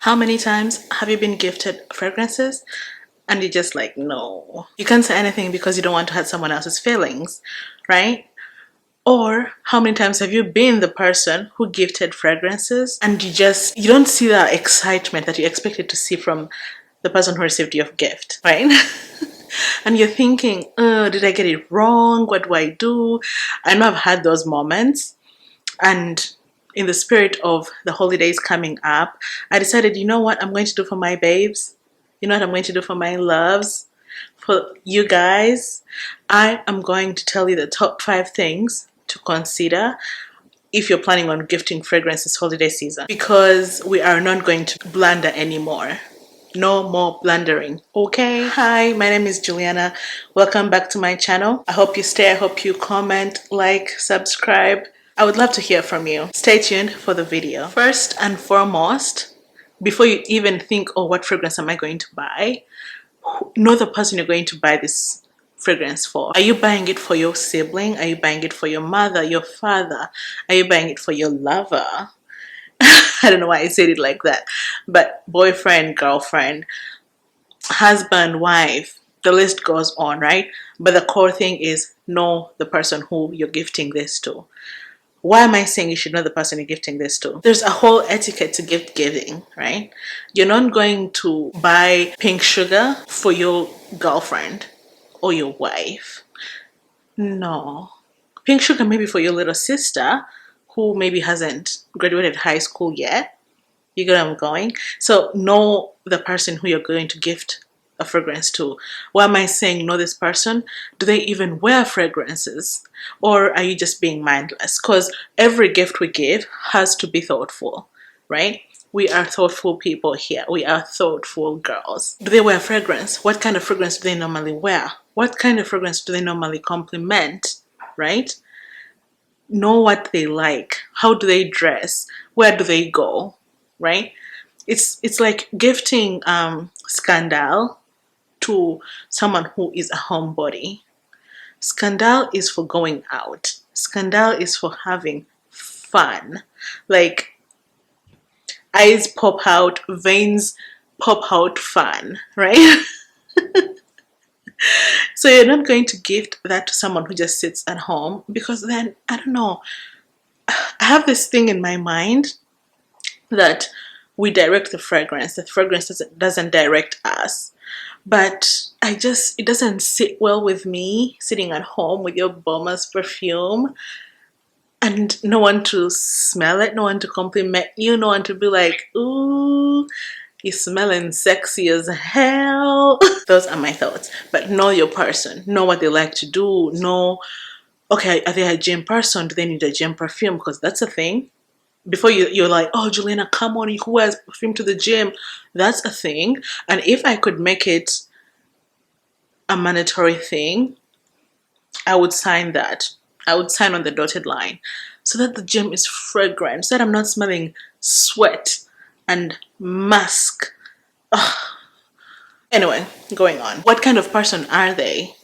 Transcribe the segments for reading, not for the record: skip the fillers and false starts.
How many times have you been gifted fragrances and you're just like, no? You can't say anything because you don't want to hurt someone else's feelings, right? Or how many times have you been the person who gifted fragrances and you don't see that excitement that you expected to see from the person who received your gift, right? And you're thinking, oh, did I get it wrong? What do I do? I know I've had those moments. And in the spirit of the holidays coming up, I decided, you know what I'm going to do for my babes? You know what I'm going to do for my loves? For you guys? I am going to tell you the top 5 things to consider if you're planning on gifting fragrance this holiday season, because we are not going to blunder anymore. No more blundering. Okay, hi, my name is Juliana. Welcome back to my channel. I hope you stay. I hope you comment, like, subscribe. I would love to hear from you. Stay tuned for the video. First and foremost, before you even think, oh, what fragrance am I going to buy, know the person you're going to buy this fragrance for. Are you buying it for your sibling? Are you buying it for your mother, your father? Are you buying it for your lover? I don't know why I said it like that, but boyfriend, girlfriend, husband, wife, the list goes on, right? But the core thing is know the person who you're gifting this to. Why am I saying you should know the person you're gifting this to? There's a whole etiquette to gift giving, right? You're not going to buy pink sugar for your girlfriend or your wife. No. Pink sugar maybe for your little sister who maybe hasn't graduated high school yet. You get where I'm going? So know the person who you're going to gift a fragrance to. Why am I saying know this person? Do they even wear fragrances? Or are you just being mindless? Because every gift we give has to be thoughtful, right? We are thoughtful people here. We are thoughtful girls. Do they wear fragrance? What kind of fragrance do they normally wear? What kind of fragrance do they normally compliment, right? Know what they like. How do they dress? Where do they go, right? It's like gifting scandal to someone who is a homebody. Scandal is for going out. Scandal is for having fun. Like eyes pop out, veins pop out fun, right? So you're not going to gift that to someone who just sits at home, because then, I don't know, I have this thing in my mind that we direct the fragrance. The fragrance doesn't direct us. But it doesn't sit well with me sitting at home with your bomber's perfume and no one to smell it, no one to compliment you, no one to be like, ooh, you're smelling sexy as hell. Those are my thoughts. But know your person. Know what they like to do. Know, okay, are they a gym person? Do they need a gym perfume? Because that's a thing. Before you're like, oh, Juliana, come on, who wears perfume to the gym? That's a thing. And if I could make it a mandatory thing, I would sign that. I would sign on the dotted line so that the gym is fragrant, so that I'm not smelling sweat and musk. Ugh. Anyway, going on. What kind of person are they?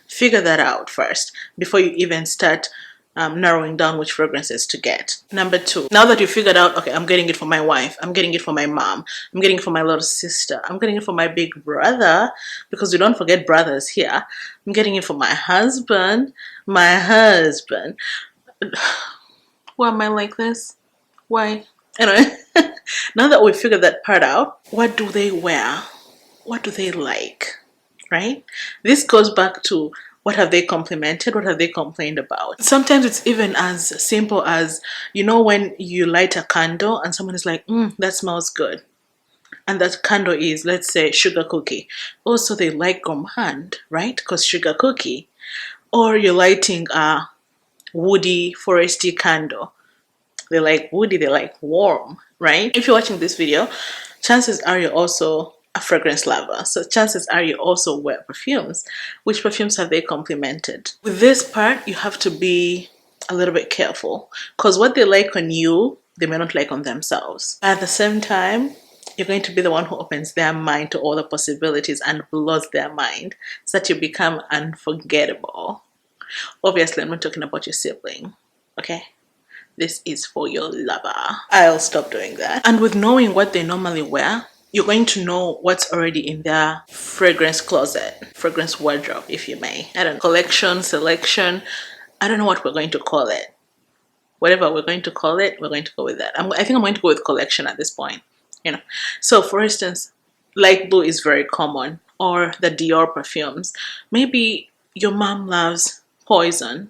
Figure that out first before you even start narrowing down which fragrances to get. Number 2, now that you figured out, okay, I'm getting it for my wife, I'm getting it for my mom, I'm getting it for my little sister, I'm getting it for my big brother, because we don't forget brothers here, I'm getting it for my husband. Why am I like this? Why? Anyway, now that we figured that part out, what do they wear? What do they like? Right? This goes back to, what have they complimented? What have they complained about? Sometimes it's even as simple as, when you light a candle and someone is like, that smells good. And that candle is, let's say, sugar cookie. Also, they like gourmand, right? Because sugar cookie. Or you're lighting a woody, foresty candle. They like woody, they like warm, right? If you're watching this video, chances are you're also a fragrance lover. So chances are you also wear perfumes. Which perfumes have they complimented? With this part, you have to be a little bit careful, because what they like on you, they may not like on themselves. At the same time, you're going to be the one who opens their mind to all the possibilities and blows their mind so that you become unforgettable. Obviously, I'm not talking about your sibling, okay? this is for your lover. I'll stop doing that. And with knowing what they normally wear, you're going to know what's already in their fragrance closet, fragrance wardrobe, if you may. I don't know, collection, selection. I don't know what we're going to call it. Whatever we're going to call it, we're going to go with that. I think I'm going to go with collection at this point. So for instance, light blue is very common, or the Dior perfumes. Maybe your mom loves Poison,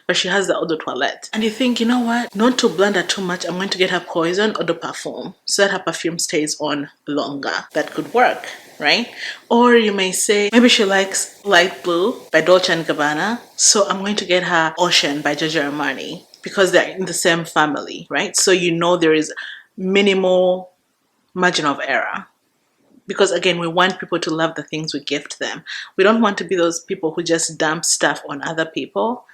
but she has the eau de toilette. And you think, you know what? Not to blend her too much, I'm going to get her Poison eau de parfum so that her perfume stays on longer. That could work, right? Or you may say, maybe she likes light blue by Dolce & Gabbana, so I'm going to get her Ocean by Giorgio Armani because they're in the same family, right? So there is minimal margin of error. Because again, we want people to love the things we gift them. We don't want to be those people who just dump stuff on other people.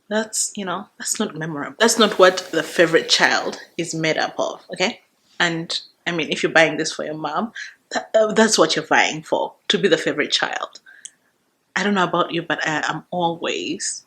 That's not memorable. That's not what the favorite child is made up of, okay? And I mean, if you're buying this for your mom, that's what you're vying for, to be the favorite child. I don't know about you, but I am always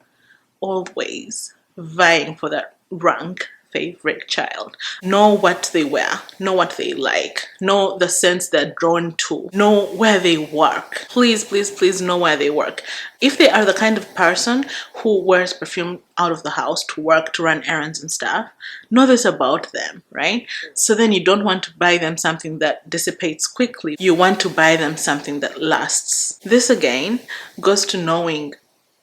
vying for that rank favorite child. Know what they wear, know what they like, know the scents they're drawn to, know where they work. Please know where they work. If they are the kind of person who wears perfume out of the house to work, to run errands and stuff, know this about them, right? So then you don't want to buy them something that dissipates quickly. You want to buy them something that lasts. This again goes to knowing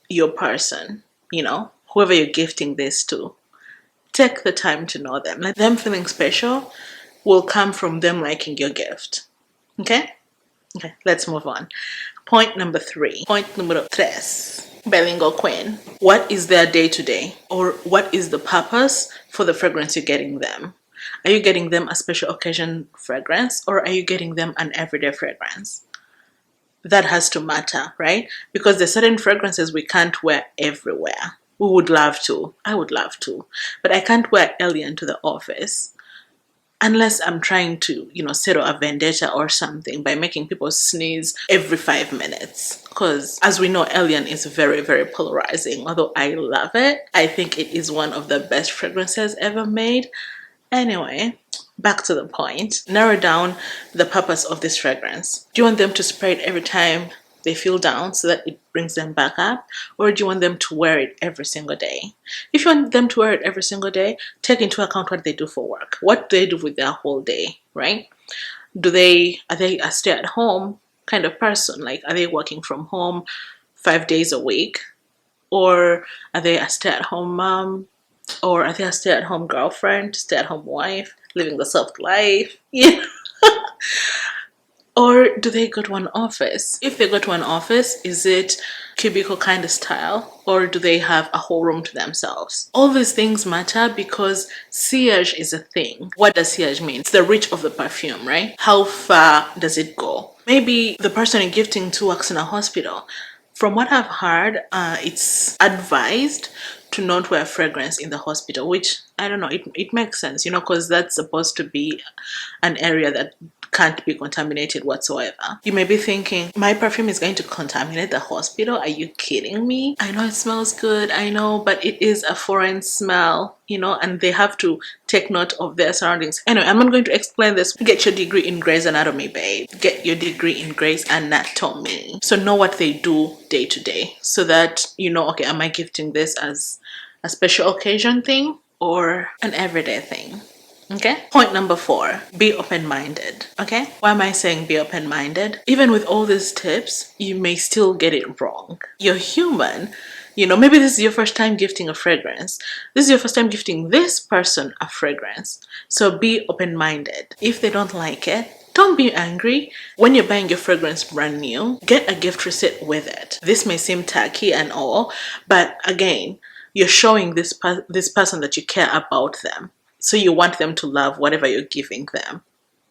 your person, whoever you're gifting this to. Take the time to know them. Like, them feeling special will come from them liking your gift. Okay, let's move on. Point number 3. Point number 3. Bilingual queen. What is their day-to-day? Or what is the purpose for the fragrance you're getting them? Are you getting them a special occasion fragrance, or are you getting them an everyday fragrance? That has to matter, right? Because there's certain fragrances we can't wear everywhere. We would love to. I would love to. But I can't wear Alien to the office unless I'm trying to, settle a vendetta or something by making people sneeze every 5 minutes. Because as we know, Alien is very, very polarizing. Although I love it, I think it is one of the best fragrances ever made. Anyway, back to the point. Narrow down the purpose of this fragrance. Do you want them to spray it every time they feel down so that it brings them back up, or do you want them to wear it every single day? If you want them to wear it every single day, take into account what they do for work. What do they do with their whole day, right? Are they a stay-at-home kind of person? Like, are they working from home 5 days a week? Or are they a stay-at-home mom? Or are they a stay-at-home girlfriend, stay-at-home wife, living the soft life? Or do they go to an office? If they go to an office, is it cubicle kind of style, or do they have a whole room to themselves? All these things matter because sillage is a thing. What does sillage mean? It's the reach of the perfume, right? How far does it go? Maybe the person you're gifting to works in a hospital. From what I've heard, it's advised to not wear fragrance in the hospital, which, I don't know, it makes sense, because that's supposed to be an area that can't be contaminated whatsoever. You may be thinking, my perfume is going to contaminate the hospital? Are you kidding me? I know it smells good, I know, but it is a foreign smell, and they have to take note of their surroundings. Anyway, I'm not going to explain this. Get your degree in Grey's Anatomy, babe. Get your degree in Grey's Anatomy. So know what they do day to day, so that okay, am I gifting this as a special occasion thing or an everyday thing? Okay. Point number 4, be open-minded. Okay. Why am I saying be open-minded? Even with all these tips, you may still get it wrong. You're human. Maybe this is your first time gifting a fragrance. This is your first time gifting this person a fragrance. So be open-minded. If they don't like it, don't be angry. When you're buying your fragrance brand new, get a gift receipt with it. This may seem tacky and all, but again, you're showing this person that you care about them. So you want them to love whatever you're giving them,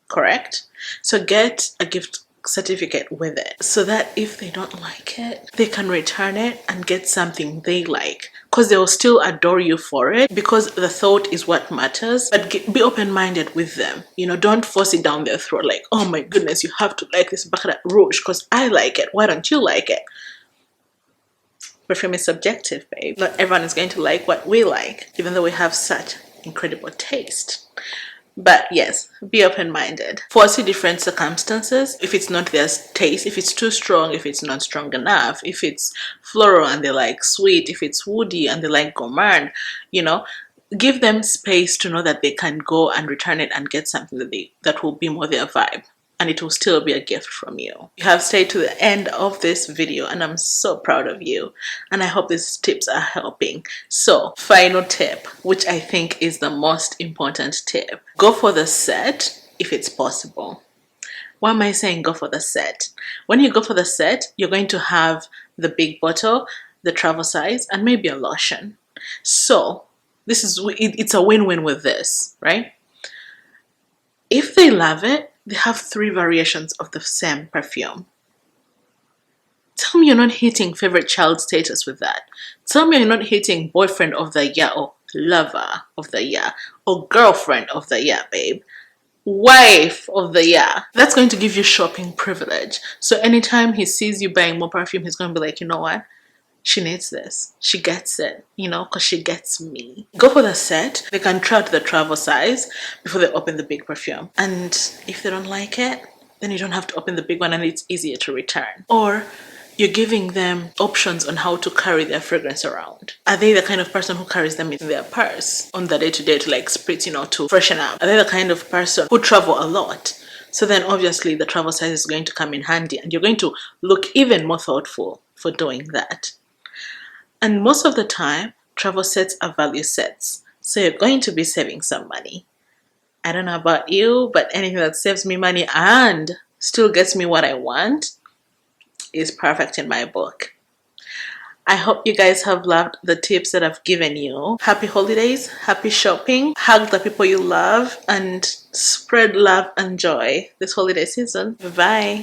correct? So get a gift certificate with it so that if they don't like it, they can return it and get something they like, because they will still adore you for it, because the thought is what matters. But be open-minded with them. Don't force it down their throat like, oh my goodness, you have to like this Baccarat Rouge because I like it. Why don't you like it? Perfume is subjective, babe. Not everyone is going to like what we like, even though we have such incredible taste. But yes, be open-minded. Foresee different circumstances. If it's not their taste, if it's too strong, if it's not strong enough, if it's floral and they like sweet, if it's woody and they like gourmand, you know, give them space to know that they can go and return it and get something that will be more their vibe. And it will still be a gift from you. You have stayed to the end of this video and I'm so proud of you. And I hope these tips are helping. So, final tip, which I think is the most important tip. Go for the set if it's possible. Why am I saying go for the set? When you go for the set, you're going to have the big bottle, the travel size, and maybe a lotion. So, it's a win-win with this, right? If they love it, they have 3 variations of the same perfume. Tell me you're not hitting favorite child status with that. Tell me you're not hitting boyfriend of the year or lover of the year or girlfriend of the year, babe. Wife of the year. That's going to give you shopping privilege. So anytime he sees you buying more perfume, he's going to be like, you know what? She needs this. She gets it, you know, because she gets me. Go for the set. They can try out the travel size before they open the big perfume. And if they don't like it, then you don't have to open the big one and it's easier to return. Or you're giving them options on how to carry their fragrance around. Are they the kind of person who carries them in their purse on the day-to-day to like spritz, you know, to freshen up? Are they the kind of person who travel a lot? So then obviously the travel size is going to come in handy and you're going to look even more thoughtful for doing that. And most of the time, travel sets are value sets. So you're going to be saving some money. I don't know about you, but anything that saves me money and still gets me what I want is perfect in my book. I hope you guys have loved the tips that I've given you. Happy holidays, happy shopping, hug the people you love, and spread love and joy this holiday season. Bye.